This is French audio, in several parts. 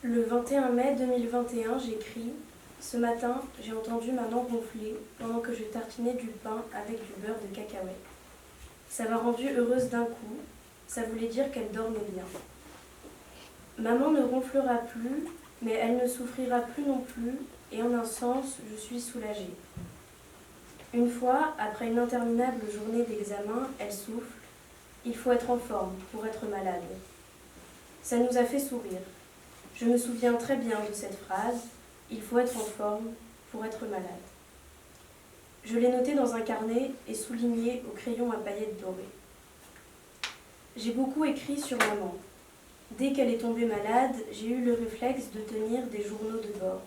Le 21 mai 2021, j'écris « Ce matin, j'ai entendu maman ronfler pendant que je tartinais du pain avec du beurre de cacahuète. Ça m'a rendue heureuse d'un coup, ça voulait dire qu'elle dormait bien. Maman ne ronflera plus, mais elle ne souffrira plus non plus, et en un sens, je suis soulagée. Une fois, après une interminable journée d'examen, elle souffle « Il faut être en forme pour être malade ». Ça nous a fait sourire. Je me souviens très bien de cette phrase « Il faut être en forme pour être malade ». Je l'ai notée dans un carnet et soulignée au crayon à paillettes dorées. J'ai beaucoup écrit sur maman. Dès qu'elle est tombée malade, j'ai eu le réflexe de tenir des journaux de bord.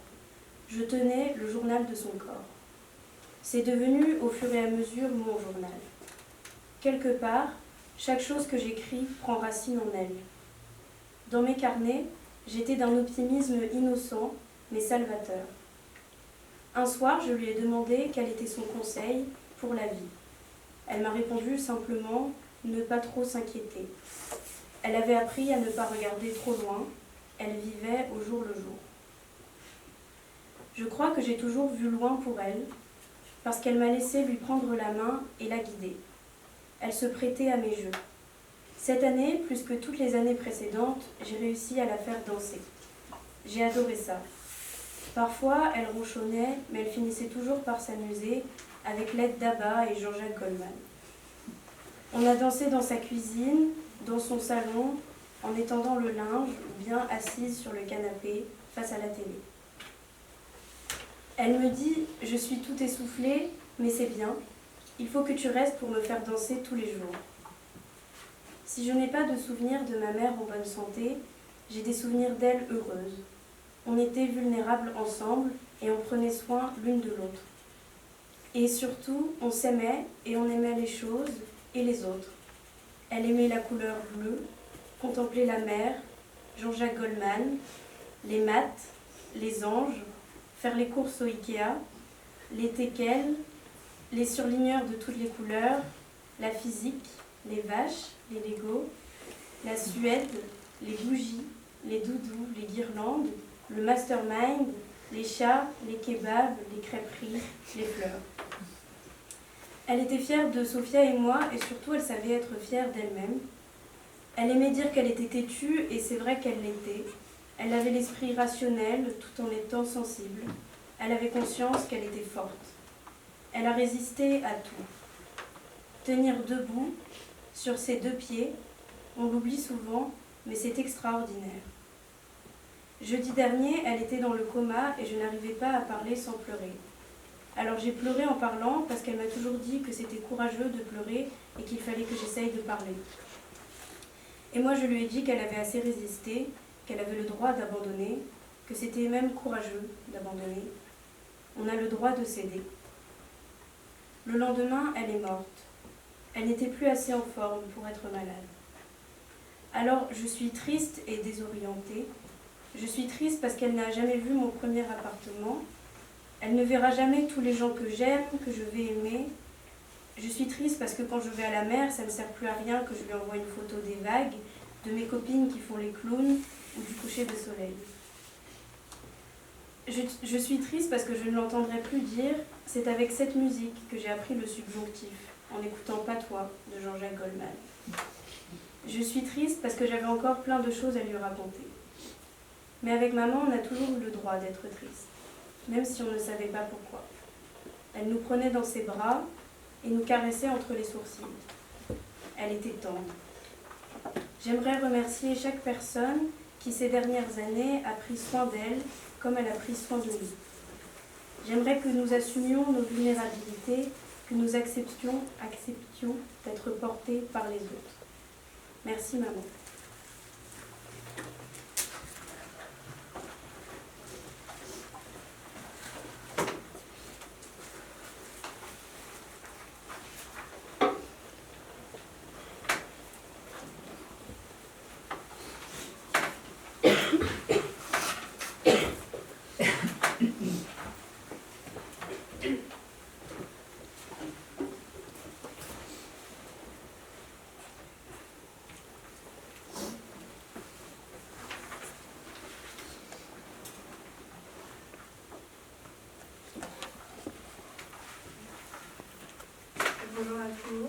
Je tenais le journal de son corps. C'est devenu au fur et à mesure mon journal. Quelque part, chaque chose que j'écris prend racine en elle. Dans mes carnets, j'étais d'un optimisme innocent, mais salvateur. Un soir, je lui ai demandé quel était son conseil pour la vie. Elle m'a répondu simplement « ne pas trop s'inquiéter ». Elle avait appris à ne pas regarder trop loin, elle vivait au jour le jour. Je crois que j'ai toujours vu loin pour elle, parce qu'elle m'a laissé lui prendre la main et la guider. Elle se prêtait à mes jeux. Cette année, plus que toutes les années précédentes, j'ai réussi à la faire danser. J'ai adoré ça. Parfois, elle ronchonnait, mais elle finissait toujours par s'amuser avec l'aide d'Abba et Jean-Jacques Goldman. On a dansé dans sa cuisine, dans son salon, en étendant le linge ou bien assise sur le canapé face à la télé. Elle me dit « Je suis tout essoufflée, mais c'est bien. Il faut que tu restes pour me faire danser tous les jours. » Si je n'ai pas de souvenirs de ma mère en bonne santé, j'ai des souvenirs d'elle heureuse. On était vulnérables ensemble et on prenait soin l'une de l'autre. Et surtout, on s'aimait et on aimait les choses et les autres. Elle aimait la couleur bleue, contempler la mer, Jean-Jacques Goldman, les maths, les anges, faire les courses au Ikea, les teckels, les surligneurs de toutes les couleurs, la physique, les vaches, les Legos, la Suède, les bougies, les doudous, les guirlandes, le mastermind, les chats, les kebabs, les crêperies, les fleurs. Elle était fière de Sophia et moi, et surtout elle savait être fière d'elle-même. Elle aimait dire qu'elle était têtue, et c'est vrai qu'elle l'était. Elle avait l'esprit rationnel tout en étant sensible. Elle avait conscience qu'elle était forte. Elle a résisté à tout. Tenir debout, sur ses deux pieds, on l'oublie souvent, mais c'est extraordinaire. Jeudi dernier, elle était dans le coma et je n'arrivais pas à parler sans pleurer. Alors j'ai pleuré en parlant parce qu'elle m'a toujours dit que c'était courageux de pleurer et qu'il fallait que j'essaye de parler. Et moi je lui ai dit qu'elle avait assez résisté, qu'elle avait le droit d'abandonner, que c'était même courageux d'abandonner. On a le droit de céder. Le lendemain, elle est morte. Elle n'était plus assez en forme pour être malade. Alors je suis triste et désorientée. Je suis triste parce qu'elle n'a jamais vu mon premier appartement. Elle ne verra jamais tous les gens que j'aime, que je vais aimer. Je suis triste parce que quand je vais à la mer, ça ne sert plus à rien que je lui envoie une photo des vagues, de mes copines qui font les clowns ou du coucher de soleil. Je suis triste parce que je ne l'entendrai plus dire « C'est avec cette musique que j'ai appris le subjonctif, en écoutant Patois de Jean-Jacques Goldman. » Je suis triste parce que j'avais encore plein de choses à lui raconter. Mais avec maman, on a toujours eu le droit d'être triste, même si on ne savait pas pourquoi. Elle nous prenait dans ses bras et nous caressait entre les sourcils. Elle était tendre. J'aimerais remercier chaque personne qui, ces dernières années, a pris soin d'elle comme elle a pris soin de nous. J'aimerais que nous assumions nos vulnérabilités, que nous acceptions d'être portés par les autres. Merci maman.